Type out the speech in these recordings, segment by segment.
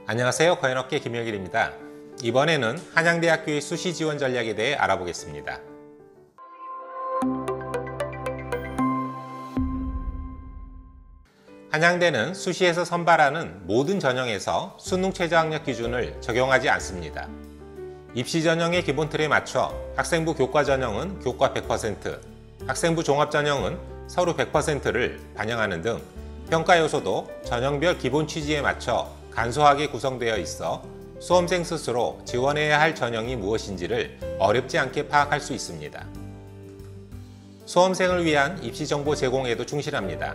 안녕하세요. 거연업계 김혁일입니다. 이번에는 한양대학교의 수시 지원 전략에 대해 알아보겠습니다. 한양대는 수시에서 선발하는 모든 전형에서 수능 최저학력 기준을 적용하지 않습니다. 입시 전형의 기본 틀에 맞춰 학생부 교과 전형은 교과 100%, 학생부 종합 전형은 서류 100%를 반영하는 등 평가 요소도 전형별 기본 취지에 맞춰 간소하게 구성되어 있어 수험생 스스로 지원해야 할 전형이 무엇인지를 어렵지 않게 파악할 수 있습니다. 수험생을 위한 입시 정보 제공에도 충실합니다.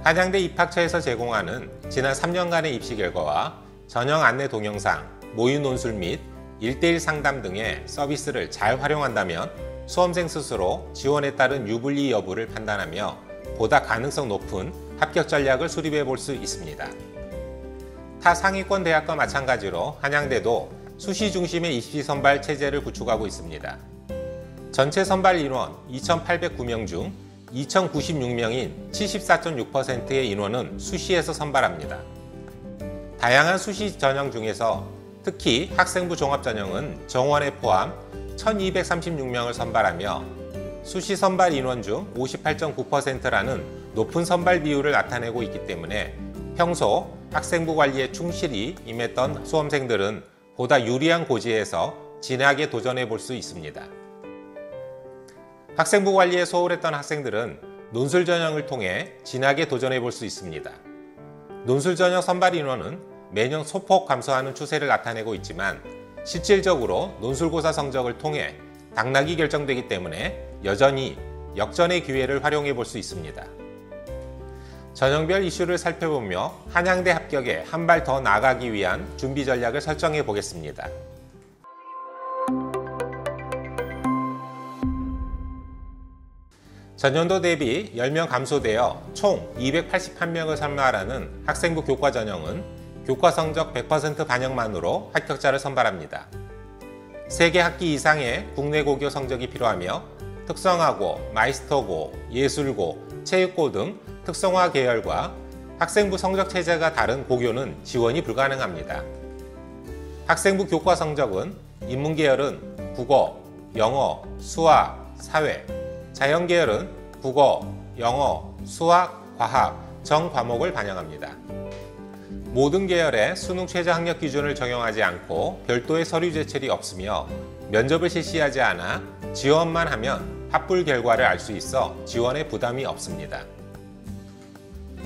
한양대 입학처에서 제공하는 지난 3년간의 입시 결과와 전형 안내 동영상, 모의 논술 및 1:1 상담 등의 서비스를 잘 활용한다면 수험생 스스로 지원에 따른 유불리 여부를 판단하며 보다 가능성 높은 합격 전략을 수립해 볼 수 있습니다. 타 상위권 대학과 마찬가지로 한양대도 수시 중심의 입시 선발 체제를 구축하고 있습니다. 전체 선발 인원 2,809명 중 2,096명인 74.6%의 인원은 수시에서 선발합니다. 다양한 수시 전형 중에서 특히 학생부 종합 전형은 정원에 포함 1,236명을 선발하며 수시 선발 인원 중 58.9%라는 높은 선발 비율을 나타내고 있기 때문에 평소 학생부 관리에 충실히 임했던 수험생들은 보다 유리한 고지에서 진하게 도전해 볼 수 있습니다. 학생부 관리에 소홀했던 학생들은 논술 전형을 통해 진하게 도전해 볼 수 있습니다. 논술 전형 선발 인원은 매년 소폭 감소하는 추세를 나타내고 있지만 실질적으로 논술고사 성적을 통해 당락이 결정되기 때문에 여전히 역전의 기회를 활용해 볼 수 있습니다. 전형별 이슈를 살펴보며 한양대 합격에 한 발 더 나아가기 위한 준비 전략을 설정해 보겠습니다. 전년도 대비 10명 감소되어 총 281명을 선발하는 학생부 교과 전형은 교과 성적 100% 반영만으로 합격자를 선발합니다. 3개 학기 이상의 국내 고교 성적이 필요하며 특성화고, 마이스터고, 예술고, 체육고 등 특성화 계열과 학생부 성적 체제가 다른 고교는 지원이 불가능합니다. 학생부 교과 성적은 인문계열은 국어, 영어, 수학, 사회, 자연계열은 국어, 영어, 수학, 과학, 정 과목을 반영합니다. 모든 계열의 수능 최저학력 기준을 적용하지 않고 별도의 서류 제출이 없으며 면접을 실시하지 않아 지원만 하면 합불 결과를 알 수 있어 지원에 부담이 없습니다.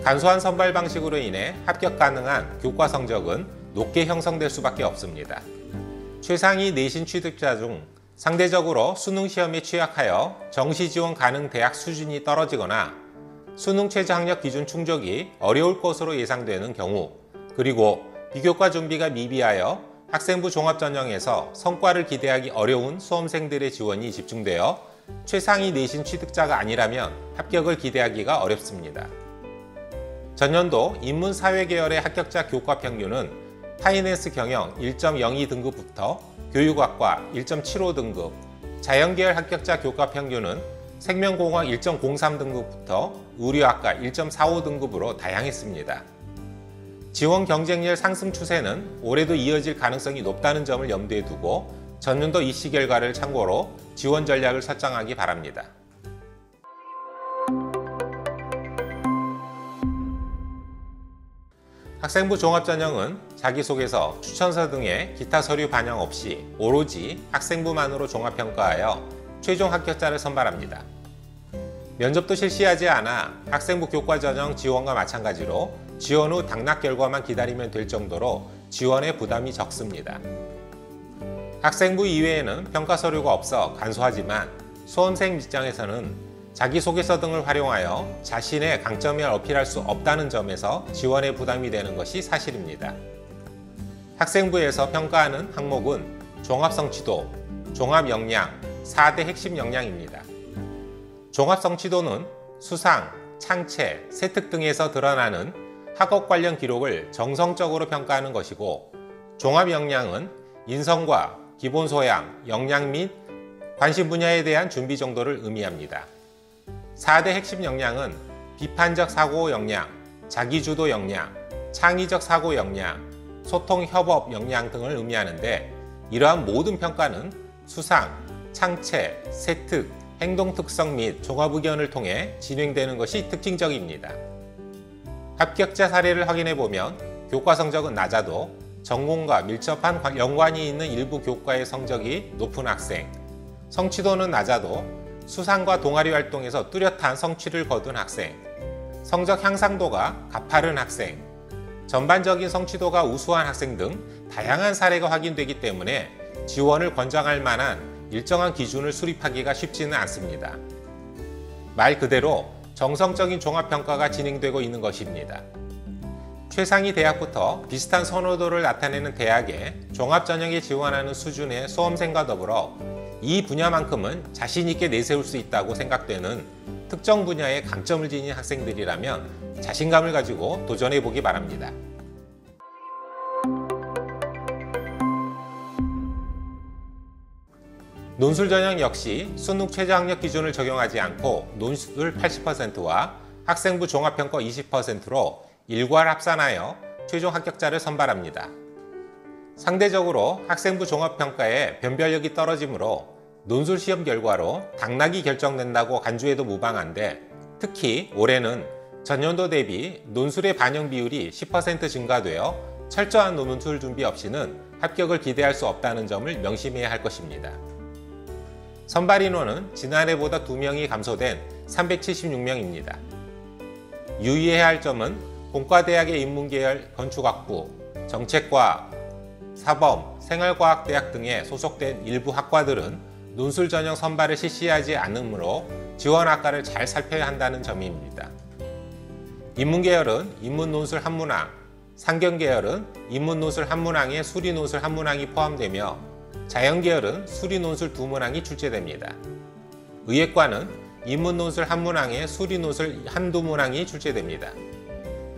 간소한 선발 방식으로 인해 합격 가능한 교과 성적은 높게 형성될 수밖에 없습니다. 최상위 내신 취득자 중 상대적으로 수능 시험에 취약하여 정시 지원 가능 대학 수준이 떨어지거나 수능 최저학력 기준 충족이 어려울 것으로 예상되는 경우, 그리고 비교과 준비가 미비하여 학생부 종합 전형에서 성과를 기대하기 어려운 수험생들의 지원이 집중되어 최상위 내신 취득자가 아니라면 합격을 기대하기가 어렵습니다. 전년도 인문사회 계열의 합격자 교과 평균은 파이낸스 경영 1.02등급부터 교육학과 1.75등급, 자연계열 합격자 교과 평균은 생명공학 1.03등급부터 의료학과 1.45등급으로 다양했습니다. 지원 경쟁률 상승 추세는 올해도 이어질 가능성이 높다는 점을 염두에 두고 전년도 입시 결과를 참고로 지원 전략을 설정하기 바랍니다. 학생부 종합전형은 자기소개서, 추천서 등의 기타 서류 반영 없이 오로지 학생부만으로 종합평가하여 최종 합격자를 선발합니다. 면접도 실시하지 않아 학생부 교과 전형 지원과 마찬가지로 지원 후 당락 결과만 기다리면 될 정도로 지원에 부담이 적습니다. 학생부 이외에는 평가 서류가 없어 간소하지만 수험생 입장에서는 자기소개서 등을 활용하여 자신의 강점을 어필할 수 없다는 점에서 지원에 부담이 되는 것이 사실입니다. 학생부에서 평가하는 항목은 종합성취도, 종합역량, 4대 핵심 역량입니다. 종합성취도는 수상, 창체, 세특 등에서 드러나는 학업 관련 기록을 정성적으로 평가하는 것이고, 종합역량은 인성과 기본소양, 역량 및 관심 분야에 대한 준비 정도를 의미합니다. 4대 핵심 역량은 비판적 사고 역량, 자기주도 역량, 창의적 사고 역량, 소통 협업 역량 등을 의미하는데, 이러한 모든 평가는 수상, 창체, 세특, 행동 특성 및 종합 의견을 통해 진행되는 것이 특징적입니다. 합격자 사례를 확인해 보면 교과 성적은 낮아도 전공과 밀접한 연관이 있는 일부 교과의 성적이 높은 학생, 성취도는 낮아도 수상과 동아리 활동에서 뚜렷한 성취를 거둔 학생, 성적 향상도가 가파른 학생, 전반적인 성취도가 우수한 학생 등 다양한 사례가 확인되기 때문에 지원을 권장할 만한 일정한 기준을 수립하기가 쉽지는 않습니다. 말 그대로 정성적인 종합평가가 진행되고 있는 것입니다. 최상위 대학부터 비슷한 선호도를 나타내는 대학에 종합전형에 지원하는 수준의 수험생과 더불어 이 분야만큼은 자신 있게 내세울 수 있다고 생각되는 특정 분야에 강점을 지닌 학생들이라면 자신감을 가지고 도전해 보기 바랍니다. 논술 전형 역시 수능 최저학력 기준을 적용하지 않고 논술 80%와 학생부 종합평가 20%로 일괄 합산하여 최종 합격자를 선발합니다. 상대적으로 학생부 종합평가의 변별력이 떨어지므로 논술 시험 결과로 당락이 결정된다고 간주해도 무방한데, 특히 올해는 전년도 대비 논술의 반영 비율이 10% 증가되어 철저한 논술 준비 없이는 합격을 기대할 수 없다는 점을 명심해야 할 것입니다. 선발 인원은 지난해보다 2명이 감소된 376명입니다. 유의해야 할 점은 공과대학의 인문계열 건축학부, 정책과, 사범, 생활과학대학 등에 소속된 일부 학과들은 논술 전형 선발을 실시하지 않으므로 지원 학과를 잘 살펴야 한다는 점입니다. 인문계열은 인문논술 한 문항, 상경계열은 인문논술 한 문항에 수리논술 한 문항이 포함되며, 자연계열은 수리논술 2문항이 출제됩니다. 의예과는 인문논술 한 문항에 수리논술 한두 문항이 출제됩니다.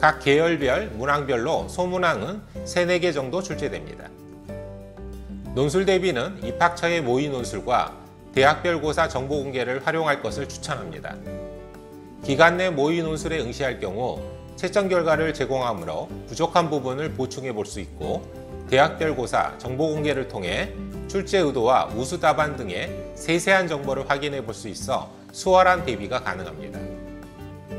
각 계열별 문항별로 소문항은 3, 4개 정도 출제됩니다. 논술 대비는 입학처의 모의 논술과 대학별 고사 정보 공개를 활용할 것을 추천합니다. 기간 내 모의 논술에 응시할 경우 채점 결과를 제공하므로 부족한 부분을 보충해 볼 수 있고, 대학별 고사 정보 공개를 통해 출제 의도와 우수 답안 등의 세세한 정보를 확인해 볼 수 있어 수월한 대비가 가능합니다.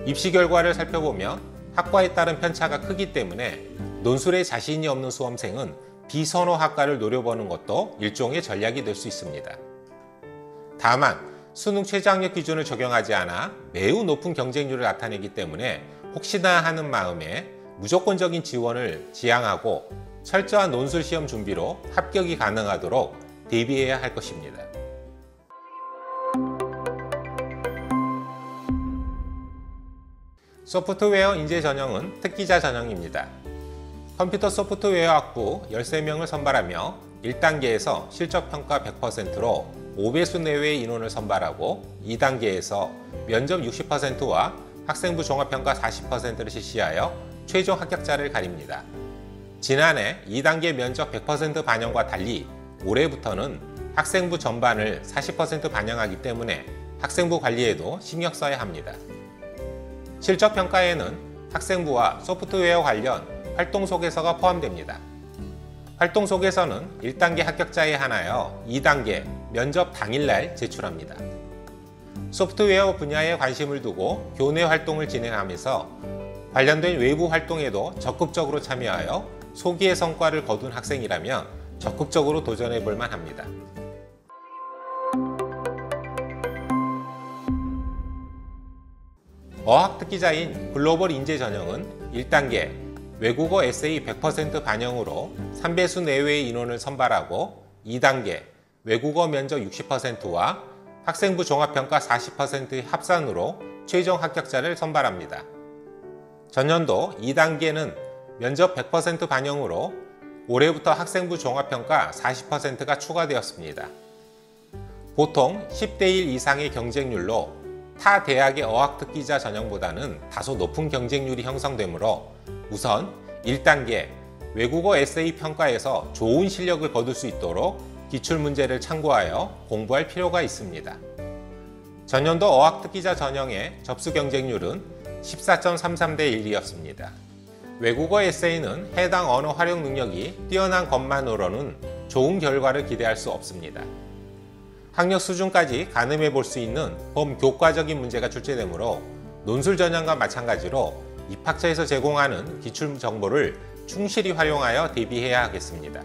입시 결과를 살펴보면 학과에 따른 편차가 크기 때문에 논술에 자신이 없는 수험생은 비선호 학과를 노려보는 것도 일종의 전략이 될 수 있습니다. 다만 수능 최저학력 기준을 적용하지 않아 매우 높은 경쟁률을 나타내기 때문에 혹시나 하는 마음에 무조건적인 지원을 지향하고 철저한 논술 시험 준비로 합격이 가능하도록 대비해야 할 것입니다. 소프트웨어 인재 전형은 특기자 전형입니다. 컴퓨터 소프트웨어 학부 13명을 선발하며 1단계에서 실적평가 100%로 5배수 내외의 인원을 선발하고, 2단계에서 면접 60%와 학생부 종합평가 40%를 실시하여 최종 합격자를 가립니다. 지난해 2단계 면접 100% 반영과 달리 올해부터는 학생부 전반을 40% 반영하기 때문에 학생부 관리에도 신경 써야 합니다. 실적평가에는 학생부와 소프트웨어 관련 활동 소개서가 포함됩니다. 활동 소개서는 1단계 합격자에 한하여 2단계 면접 당일날 제출합니다. 소프트웨어 분야에 관심을 두고 교내 활동을 진행하면서 관련된 외부 활동에도 적극적으로 참여하여 소기의 성과를 거둔 학생이라면 적극적으로 도전해 볼 만합니다. 어학 특기자인 글로벌 인재 전형은 1단계 외국어 에세이 100% 반영으로 3배수 내외의 인원을 선발하고, 2단계 외국어 면접 60%와 학생부 종합평가 40%의 합산으로 최종 합격자를 선발합니다. 전년도 2단계는 면접 100% 반영으로 올해부터 학생부 종합평가 40%가 추가되었습니다. 보통 10대 1 이상의 경쟁률로 타 대학의 어학특기자 전형보다는 다소 높은 경쟁률이 형성되므로 우선 1단계 외국어 에세이 평가에서 좋은 실력을 거둘 수 있도록 기출문제를 참고하여 공부할 필요가 있습니다. 전년도 어학특기자 전형의 접수 경쟁률은 14.33대 1이었습니다. 외국어 에세이는 해당 언어 활용 능력이 뛰어난 것만으로는 좋은 결과를 기대할 수 없습니다. 학력 수준까지 가늠해 볼 수 있는 범교과적인 문제가 출제되므로 논술 전형과 마찬가지로 입학처에서 제공하는 기출 정보를 충실히 활용하여 대비해야 하겠습니다.